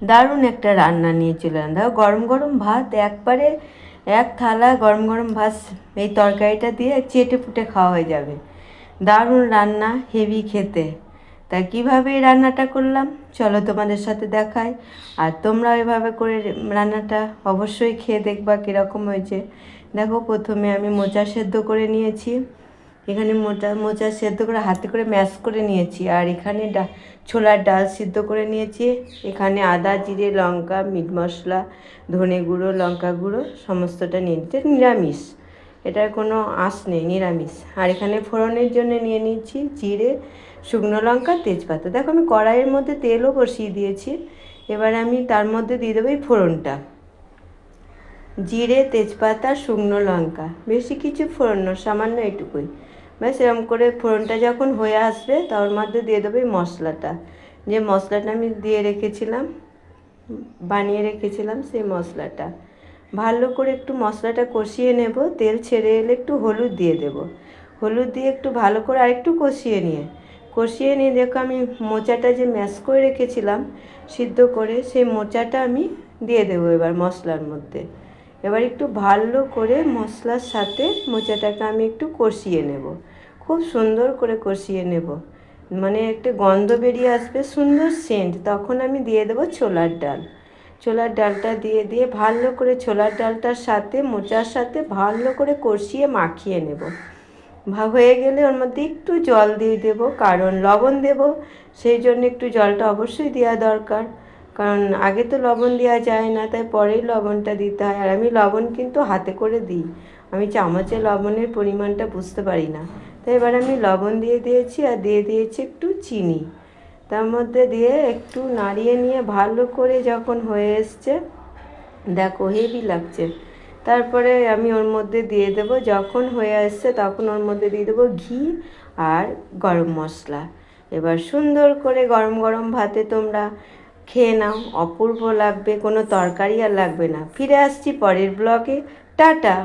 দারুণ একটা রান্না নিয়ে চলে এলাম। দেখো গরম গরম ভাত, একবারে এক থালা গরম গরম ভাত এই তরকারিটা দিয়ে চেটে পুটে খাওয়া হয়ে যাবে। দারুণ রান্না, হেভি খেতে। তা কীভাবে এই রান্নাটা করলাম চলো তোমাদের সাথে দেখাই। আর তোমরা এভাবে করে রান্নাটা অবশ্যই খেয়ে দেখবা কীরকম হয়েছে। দেখো প্রথমে আমি মোচা সেদ্ধ করে নিয়েছি। এখানে মোচা সেদ্ধ করে হাতে করে ম্যাশ করে নিয়েছি। আর এখানে ছোলার ডাল সিদ্ধ করে নিয়েছি। এখানে আদা, জিরে, লঙ্কা, মিট মশলা, ধনে গুঁড়ো, লঙ্কা গুঁড়ো সমস্তটা নিয়ে নিচ্ছি। নিরামিষ, এটার কোনো আঁশ নেই, নিরামিষ। আর এখানে ফোড়নের জন্য নিয়ে নিচ্ছি জিরে, শুকনো লঙ্কা, তেজপাতা। দেখো আমি কড়াইয়ের মধ্যে তেলও বসিয়ে দিয়েছি। এবার আমি তার মধ্যে দিয়ে দেবো এই ফোড়নটা, জিরে, তেজপাতা, শুকনো লঙ্কা। বেশি কিছু ফোড়ন না, সামান্য এইটুকুই। ব্যাস এরকম করে ফোড়নটা যখন হয়ে আসবে তার মধ্যে দিয়ে দেবো এই মশলাটা, যে মশলাটা আমি দিয়ে রেখেছিলাম, বানিয়ে রেখেছিলাম সেই মশলাটা। ভালো করে একটু মশলাটা কষিয়ে নেব। তেল ছেড়ে এলে একটু হলুদ দিয়ে দেব। হলুদ দিয়ে একটু ভালো করে আরেকটু কষিয়ে নিয়ে দেখো আমি মোচাটা যে ম্যাশ করে রেখেছিলাম সিদ্ধ করে, সেই মোচাটা আমি দিয়ে দেবো এবার মশলার মধ্যে। এবার একটু ভালো করে মশলার সাথে মোচাটাকে আমি একটু কষিয়ে নেব, খুব সুন্দর করে কষিয়ে নেব। মানে একটা গন্ধ বেরিয়ে আসবে, সুন্দর সেন্ট। তখন আমি দিয়ে দেবো ছোলার ডালটা দিয়ে ভালো করে ছোলার ডালটার সাথে মোচার সাথে ভালো করে কষিয়ে মাখিয়ে নেব। হয়ে গেলে ওর মধ্যে একটু জল দিয়ে দেবো, কারণ লবণ দেব, সেই জন্য একটু জলটা অবশ্যই দেওয়া দরকার। কারণ আগে তো লবণ দেওয়া যায় না, তাই পরেই লবণটা দিতে হয়। আর আমি লবণ কিন্তু হাতে করে দিই, আমি চামচে লবণের পরিমাণটা বুঝতে পারি না। তাই এবার আমি লবণ দিয়ে দিয়েছি, আর দিয়ে দিয়েছি একটু চিনি। তার মধ্যে দিয়ে একটু নাড়িয়ে নিয়ে ভালো করে যখন হয়ে এসছে, দেখো হেভি লাগছে। তারপরে আমি ওর মধ্যে দিয়ে দেবো, যখন হয়ে আসছে তখন ওর মধ্যে দিয়ে দেবো ঘি আর গরম মশলা। এবার সুন্দর করে গরম গরম ভাতে তোমরা খেয়ে নাও, অপূর্ব লাগবে, কোনো তরকারি আর লাগবে না। ফিরে আসছি পরের ব্লগে। টাটা।